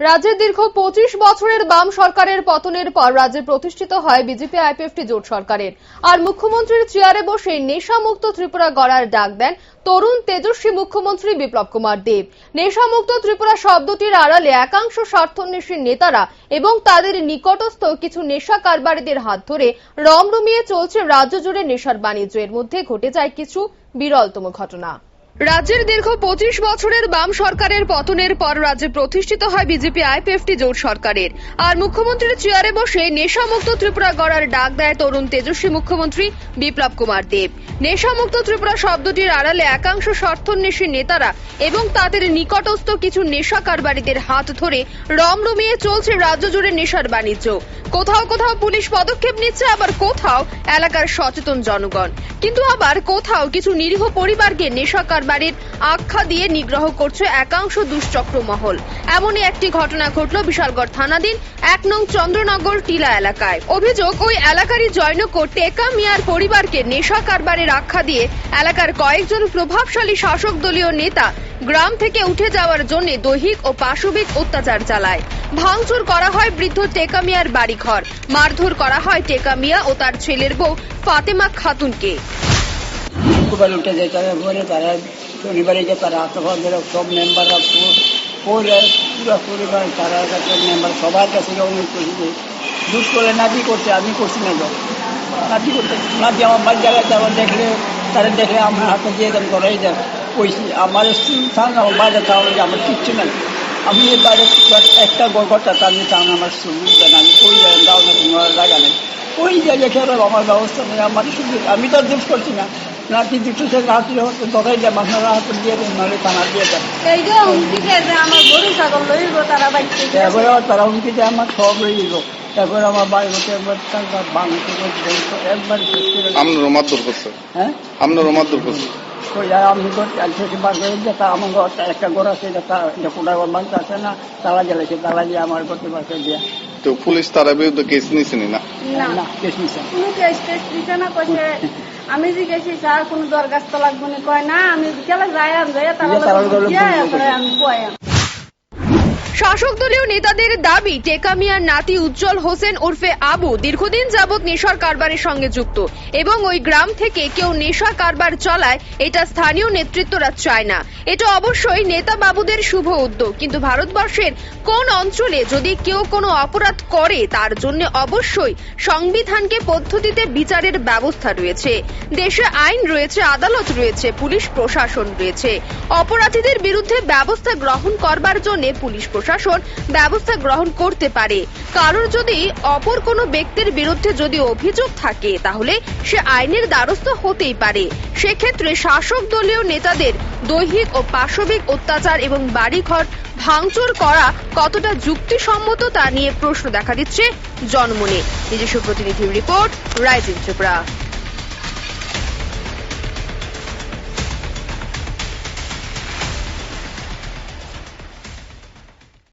রাজ্যের দীর্ঘ 25 বছরের বাম সরকারের পতনের পর রাজ্যে প্রতিষ্ঠিত হয় বিজেপি আইপিএফটি জোট সরকারের। আর মুখ্যমন্ত্রীর চেয়ারে বসে নেশামুক্ত ত্রিপুরা গড়ার ডাক দেন তরুণ তেজস্বী মুখ্যমন্ত্রী বিপ্লব কুমার দেব। নেশামুক্ত ত্রিপুরা শব্দটির আড়ালে একাংশ স্বার্থান্বেষী নেতারা এবং তাদের নিকটস্থ কিছু নেশা কারবারিদের হাত ধরে রমরমিয়ে চলছে রাজ্য জুড়ে নেশার বাণিজ্য। এর মধ্যে ঘটে যায় কিছু বিরলতম ঘটনা। রাজ্যের দীর্ঘ 25 বছরের বাম সরকারের পতনের পর রাজ্যে প্রতিষ্ঠিত হয় বিজেপি আইপিএফটি জোট সরকারের। আর মুখ্যমন্ত্রীর চেয়ারে বসে নেশামুক্ত ত্রিপুরা গড়ার ডাক দেয় তরুণ তেজস্বী মুখ্যমন্ত্রী বিপ্লব কুমার দেব। নেশামুক্ত ত্রিপুরা শব্দটির আড়ালে একাংশ স্বার্থান্বেষী নেতারা এবং তাদের নিকটস্থ কিছু নেশা কারবারিদের হাত ধরে রমরমিয়ে চলছে রাজ্য জুড়ে নেশার বাণিজ্য। কোথাও কোথাও পুলিশ পদক্ষেপ নিচ্ছে, আবার কোথাও এলাকার সচেতন জনগণ, কিন্তু আবার কোথাও কিছু নিরীহ পরিবারকে নেশা কারবারির আখ্যা দিয়ে নিগ্রহ করছে একাংশ দুষ্চক্র মহল। এমনই একটি ঘটনা ঘটল বিশালগড় থানাধীন 1 নং চন্দ্রনগর টিলা এলাকায়। অভিযোগ, ওই এলাকারই জয়নগর টেকা মিয়ার পরিবারকে নেশা কারবারের আখ্যা দিয়ে এলাকার কয়েকজন প্রভাবশালী শাসক দলীয় নেতা গ্রাম থেকে উঠে যাওয়ার জন্য দৈহিক ও পাশবিক অত্যাচার চালায়। ভাঙচুর করা হয় বৃদ্ধ টেকা মিয়ার বাড়িঘর, মারধর করা হয় টেকা মিয়া ও তার ছেলের বউ ফাতেমা খাতুনকে। উঠে যেতে বলে তারা শনিবারে যে তারা আত্মহত্যা সব মেম্বাররা পুরো পরিবার তারা কাছে মেম্বার সবার কাছে অনুরোধ করছি দুষ করে নাতি করছে, আমি করছি না তো নাতি করতে নাতি আমার বাড়ি জায়গায় আমার দেখলে তারা দেখলে আমার হাতে দিয়ে দেন করাই দেন কইছি আমার স্কুল থাক আমার বাইরে তাহলে আমার কিচ্ছু নাই। আমি এই বাইরে একটা গড়টা তাহলে তাহলে আমার সুযোগ দেন, আমি কই যাই দাও না তোমার জায়গা নেই ওই জায়গায় খেয়ে আমার ব্যবস্থা নেই, আমার সুযোগ আমি তো দোষ করছি না। নাতি দুটো থেকে রাত্রে হচ্ছে দরাই দেয় মাথারা হাতে দিয়ে দেন, নাহলে থানা দিয়ে দেন। এরপরে তারা হুমকি দেয় আমার সব রয়ে গেল। তারপরে আমার বাড়ি হচ্ছে একবার একবার আপনার মারধর করছে। হ্যাঁ আপনার মারধর করছে আমি বার করে যেটা আমার ঘরটা একটা ঘর আছে কোটা বাংলা আছে না, তালা জ্বালাইছে, তালা দিয়ে আমার করতে পারছে দিয়ে। তো পুলিশ তার বিরুদ্ধে কেস নিয়েছেনি? না কেস নিছে না কইছে আমি জিজ্ঞেসি স্যার কোন দরখাস্ত লাগবে না, কয় না আমি বিকেলে যাই আমি কয়। শাসক দলীয় নেতাদের দাবি, টেকা মিয়ার নাতি উজ্জ্বল হোসেন ওরফে আবু দীর্ঘদিন যাবৎ নেশার কারবারের সঙ্গে যুক্ত এবং ওই গ্রাম থেকে কেউ নেশা কারবার চালায় এটা স্থানীয় নেতৃত্বরা চায় না। এটা অবশ্যই নেতা বাবুদের শুভ উদ্যোগ, কিন্তু ভারতবর্ষের কোন অঞ্চলে যদি কেউ কোনো অপরাধ করে তার জন্য অবশ্যই সংবিধানকে পদ্ধতিতে বিচারের ব্যবস্থা রয়েছে। দেশে আইন রয়েছে, আদালত রয়েছে, পুলিশ প্রশাসন রয়েছে। অপরাধীদের বিরুদ্ধে ব্যবস্থা গ্রহণ করবার জন্য পুলিশ প্রশাসন ব্যবস্থা গ্রহণ করতে পারে। কারোর যদি অপর কোনো ব্যক্তির বিরুদ্ধে যদি অভিযোগ থাকে তাহলে সে আইনের দ্বারস্থ হতেই পারে। সেক্ষেত্রে শাসক দলীয় নেতাদের দৈহিক ও পাশবিক অত্যাচার এবং বাড়িঘর ভাঙচুর করা কতটা যুক্তিসম্মত তা নিয়ে প্রশ্ন দেখা দিচ্ছে জনমনে। নিজস্ব প্রতিনিধির রিপোর্ট, রাইজিং ত্রিপুরা।